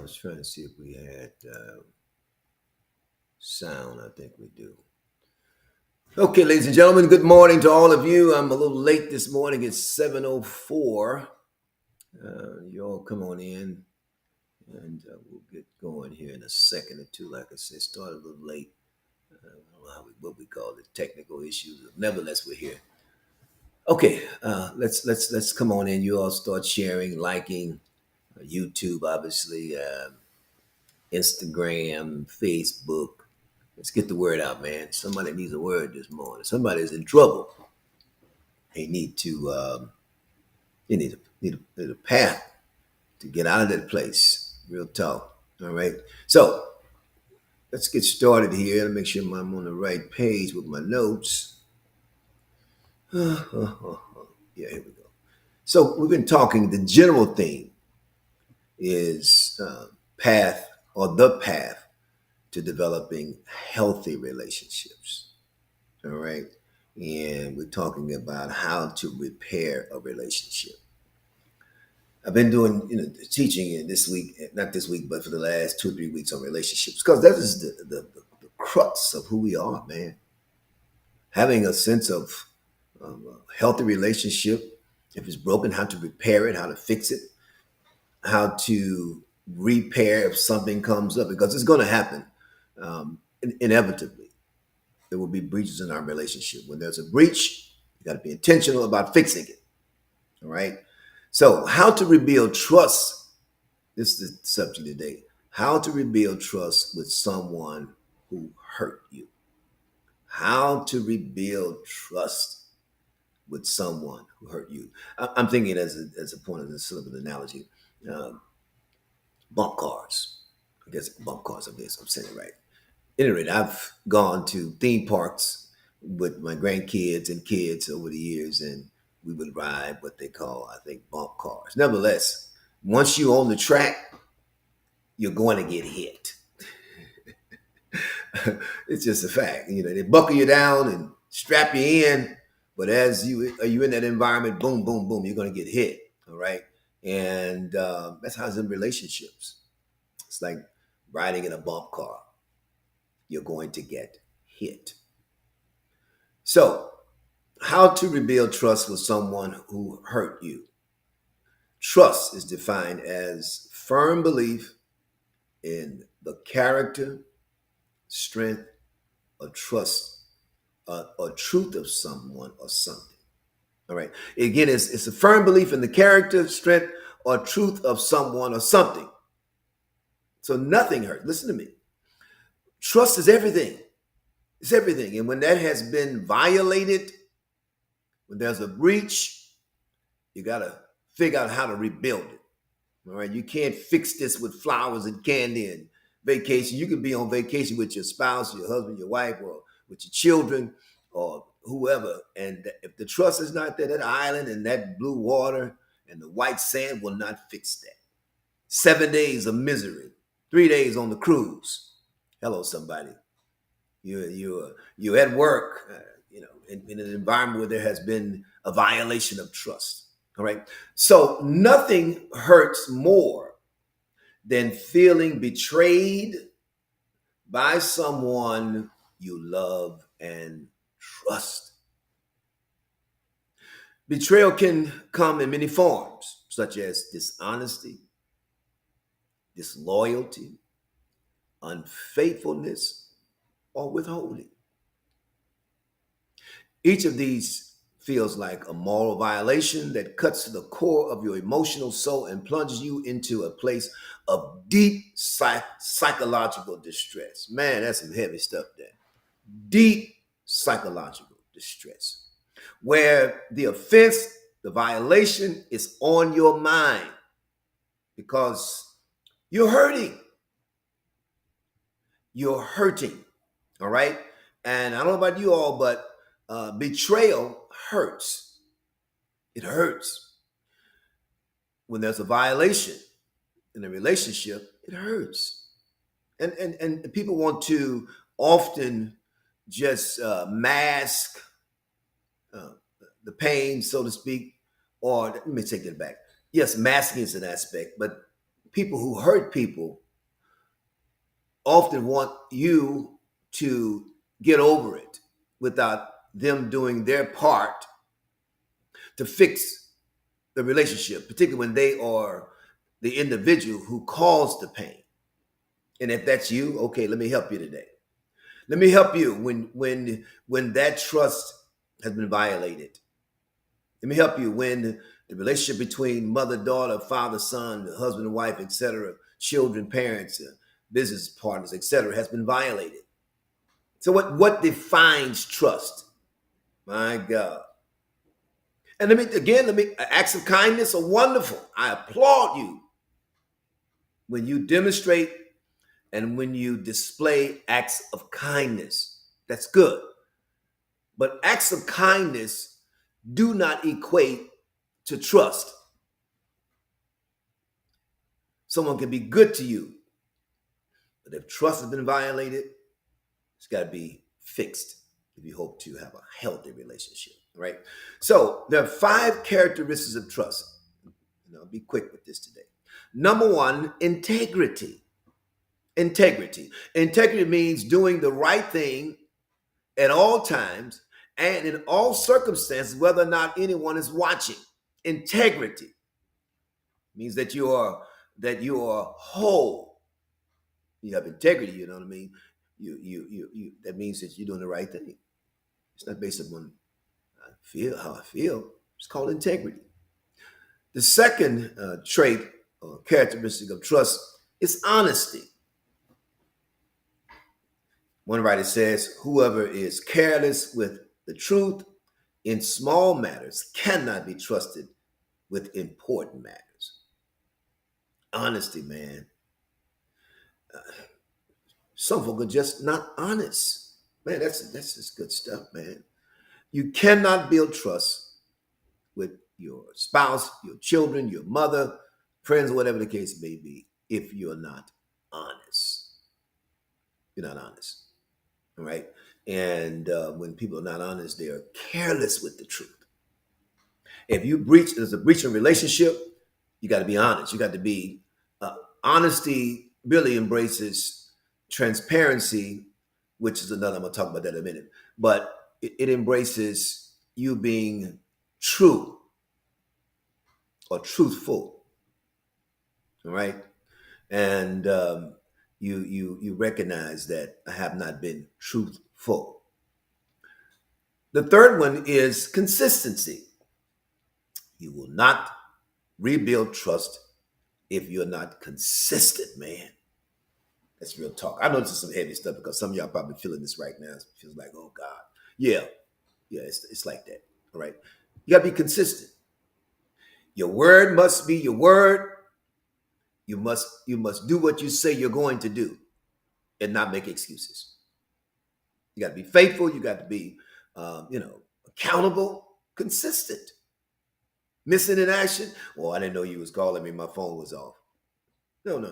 was trying to see if we had sound. I think we do. Okay, ladies and gentlemen, good morning to all of you. I'm a little late this morning. It's 7:04. You all come on in, and we'll get going here in a second or two. Like I said, started a little late. I don't know what we call it, technical issues. Nevertheless, we're here. Okay, let's come on in. You all start sharing, liking YouTube, obviously. Instagram, Facebook. Let's get the word out, man. Somebody needs a word this morning. Somebody's in trouble. They need to. They need a path to get out of that place. Real talk. All right. So let's get started here. Let me make sure I'm on the right page with my notes. Yeah, here we go. So we've been talking. The general theme is path or the path to developing healthy relationships. All right. And we're talking about how to repair a relationship. I've been doing, teaching this week, not this week, but for the last 2 or 3 weeks on relationships, because that is the crux of who we are, man. Having a sense of a healthy relationship, if it's broken, how to repair it, how to fix it, how to repair if something comes up, because it's going to happen inevitably. There will be breaches in our relationship. When there's a breach, you got to be intentional about fixing it. All right. So, how to rebuild trust? This is the subject today. How to rebuild trust with someone who hurt you. How to rebuild trust with someone who hurt you. I'm thinking as a point of this sort of an analogy. Bump cars. I guess bump cars. I guess I'm saying it right. At any rate, I've gone to theme parks with my grandkids and kids over the years, and we would ride what they call, I think, bump cars. Nevertheless, once you're on the track, you're going to get hit. It's just a fact. They buckle you down and strap you in, but as you in that environment, boom, boom, boom, you're going to get hit. All right, and that's how it's in relationships. It's like riding in a bump car. You're going to get hit. So, how to rebuild trust with someone who hurt you? Trust is defined as firm belief in the character, strength, or trust, or truth of someone or something. All right. Again, it's a firm belief in the character, strength, or truth of someone or something. So nothing hurts. Listen to me. Trust is everything. It's everything. And when that has been violated, when there's a breach, you got to figure out how to rebuild it. All right. You can't fix this with flowers and candy and vacation. You can be on vacation with your spouse, your husband, your wife, or with your children, or whoever. And if the trust is not there, that island and that blue water and the white sand will not fix that. 7 days of misery, 3 days on the cruise. Hello, somebody. You're at work, in an environment where there has been a violation of trust. All right. So nothing hurts more than feeling betrayed by someone you love and trust. Betrayal can come in many forms, such as dishonesty, disloyalty, unfaithfulness, or withholding. Each of these feels like a moral violation that cuts to the core of your emotional soul and plunges you into a place of deep psychological distress. Man, that's some heavy stuff there. Deep psychological distress, where the offense, the violation is on your mind because you're hurting. You're hurting. All right. And I don't know about you all, but betrayal hurts. It hurts. When there's a violation in a relationship, it hurts. And people want to often just mask uh, the pain, so to speak, or let me take that back. Yes, masking is an aspect, but people who hurt people often want you to get over it without them doing their part to fix the relationship, particularly when they are the individual who caused the pain. And if that's you, okay, let me help you today. Let me help you when that trust has been violated. Let me help you when the relationship between mother, daughter, father, son, husband, wife, etc., children, parents, business partners, etc., has been violated. So what defines trust? My God. And let me acts of kindness are wonderful. I applaud you when you demonstrate and when you display acts of kindness. That's good. But acts of kindness do not equate to trust. Someone can be good to you, but if trust has been violated, it's got to be fixed if you hope to have a healthy relationship, right? So there are 5 characteristics of trust. And I'll be quick with this today. Number 1, integrity. Integrity. Integrity means doing the right thing at all times and in all circumstances, whether or not anyone is watching. Integrity means that you are whole. You have integrity. You know what I mean. You. That means that you're doing the right thing. It's not based upon how I feel. It's called integrity. The second trait or characteristic of trust is honesty. One writer says, whoever is careless with the truth in small matters cannot be trusted with important matters. Honesty, man. Some folk are just not honest. Man, that's just good stuff, man. You cannot build trust with your spouse, your children, your mother, friends, whatever the case may be, if you're not honest. You're not honest. All right. And when people are not honest, they are careless with the truth. If there's a breach in relationship, you got to be honest. You got to be honesty really embraces transparency, which is another, I'm going to talk about that in a minute, but it embraces you being true or truthful. All right. And you recognize that I have not been truthful. The third one is consistency. You will not rebuild trust if you're not consistent, man. That's real talk. I know this is some heavy stuff because some of y'all probably feeling this right now. It feels like, oh God. Yeah, it's like that. All right. You gotta be consistent. Your word must be your word. You must do what you say you're going to do and not make excuses. You got to be faithful. You got to be, accountable, consistent. Missing in action. Well, I didn't know you was calling me. My phone was off. No.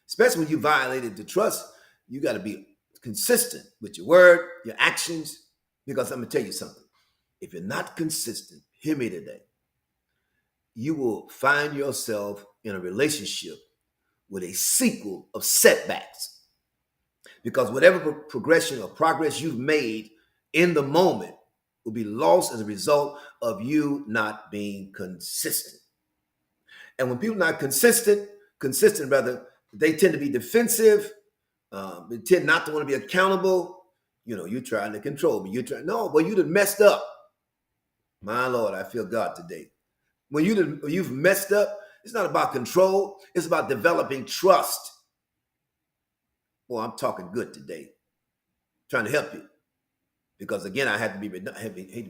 Especially when you violated the trust, you got to be consistent with your word, your actions. Because I'm going to tell you something. If you're not consistent, hear me today. You will find yourself in a relationship with a sequel of setbacks. Because whatever progression or progress you've made in the moment will be lost as a result of you not being consistent. And when people are not consistent rather, they tend to be defensive. They tend not to want to be accountable. You're trying to control me. You done messed up. My Lord, I feel God today. When you've messed up, it's not about control. It's about developing trust. Well, I'm talking good today. Trying to help you. Because again, I hate to be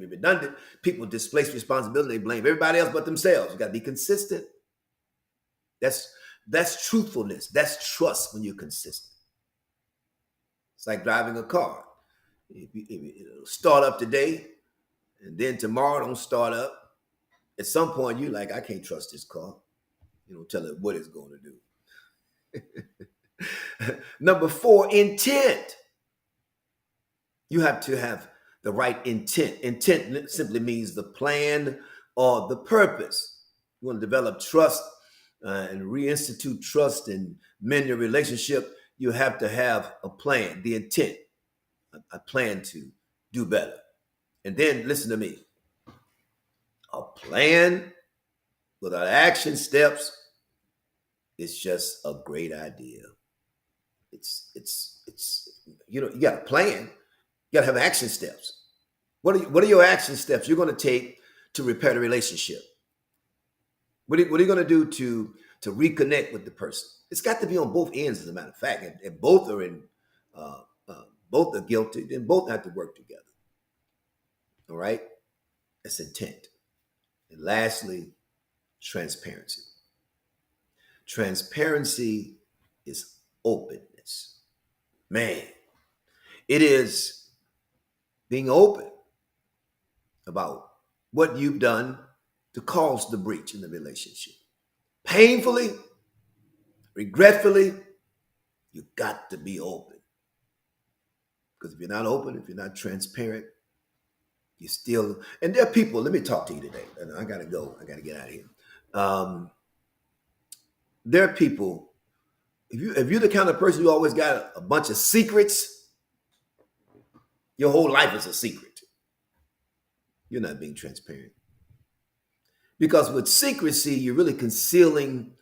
redundant. People displace responsibility. They blame everybody else but themselves. You got to be consistent. That's truthfulness. That's trust when you're consistent. It's like driving a car. It'll start up today, and then tomorrow don't start up. At some point, you're like, I can't trust this car. You don't tell it what it's going to do. Number 4, intent. You have to have the right intent. Intent simply means the plan or the purpose. You want to develop trust. and reinstitute trust and mend your relationship, you have to have a plan, the intent, a plan to do better. And then listen to me, a plan without action steps is just a great idea. It's you got a plan, you got to have action steps. What are your action steps you're going to take to repair the relationship? What are you going to do to reconnect with the person? It's got to be on both ends, as a matter of fact, and both are in uh, both are guilty, and both have to work together. All right, that's intent. And lastly, transparency. Transparency is openness. Man, it is being open about what you've done to cause the breach in the relationship. Painfully, regretfully, you got to be open. Because if you're not open, if you're not transparent, you still, and there are people, let me talk to you today. And I got to go. I got to get out of here. There are people, if you're the kind of person who always got a bunch of secrets, your whole life is a secret. You're not being transparent. Because with secrecy, you're really concealing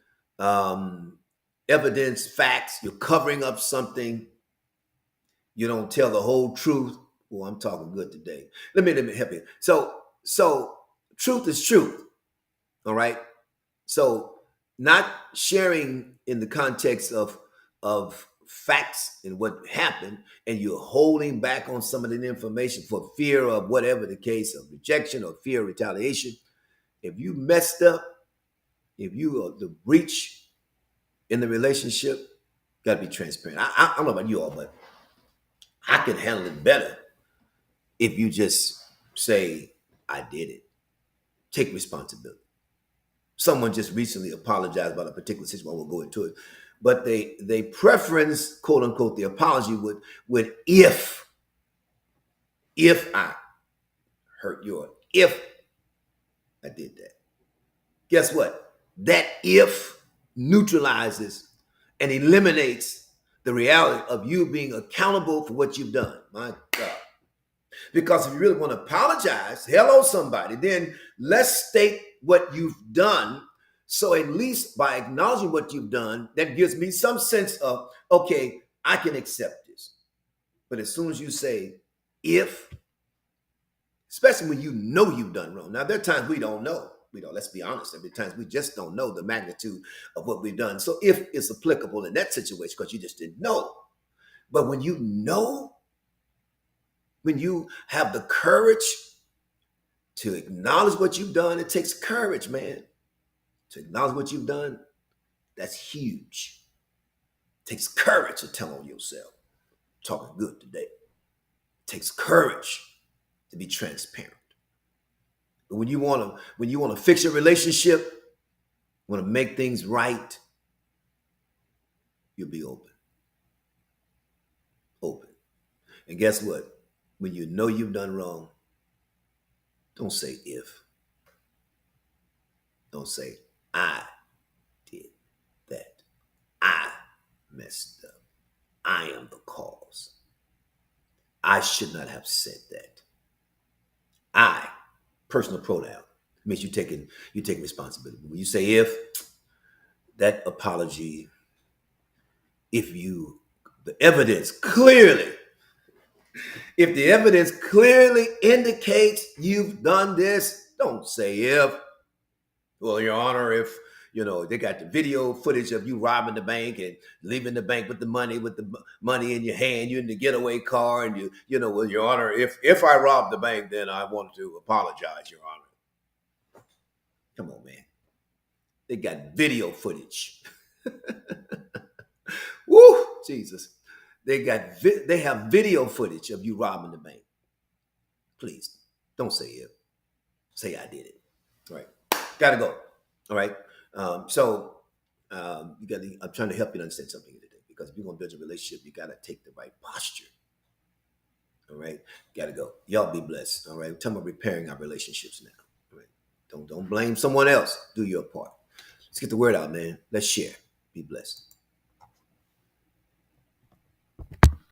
evidence, facts. You're covering up something. You don't tell the whole truth. Well, I'm talking good today. Let me help you. So truth is truth. All right. So not sharing in the context of facts and what happened, and you're holding back on some of the information for fear of whatever the case of rejection or fear of retaliation. If you messed up, if you are the breach in the relationship, got to be transparent. I don't know about you all, but I can handle it better if you just say, I did it. Take responsibility. Someone just recently apologized about a particular situation. I won't go into it. But they preference, quote unquote, the apology with if I hurt your, if I did that. Guess what? That if neutralizes and eliminates the reality of you being accountable for what you've done. My God. Because if you really want to apologize, hello, somebody, then let's state what you've done. So at least by acknowledging what you've done, that gives me some sense of, okay, I can accept this. But as soon as you say, if, especially when you know you've done wrong. Now, there are times we don't know. Let's be honest. There are times we just don't know the magnitude of what we've done. So if it's applicable in that situation, because you just didn't know. But when you know, when you have the courage to acknowledge what you've done, it takes courage, man. To acknowledge what you've done, that's huge. It takes courage to tell on yourself. I'm talking good today. It takes courage to be transparent. But when you want to fix your relationship, want to make things right, you'll be open. Open. And guess what? When you know you've done wrong, don't say if. Don't say I did that. I messed up. I am the cause. I should not have said that. I, personal pronoun, means you taking responsibility. When you say if, that apology, if the evidence clearly indicates you've done this, don't say if. Well, Your Honor, if they got the video footage of you robbing the bank and leaving the bank with the money in your hand, you're in the getaway car, and well, Your Honor, if I robbed the bank, then I want to apologize, Your Honor. Come on, man. They got video footage. Woo, Jesus. They have video footage of you robbing the bank. Please, don't say if. Say I did it. All right. Gotta go. All right. I'm trying to help you understand something today, because if you're gonna build a relationship, you gotta take the right posture. All right. Gotta go. Y'all be blessed. All right. We're talking about repairing our relationships now. All right. Don't blame someone else. Do your part. Let's get the word out, man. Let's share. Be blessed.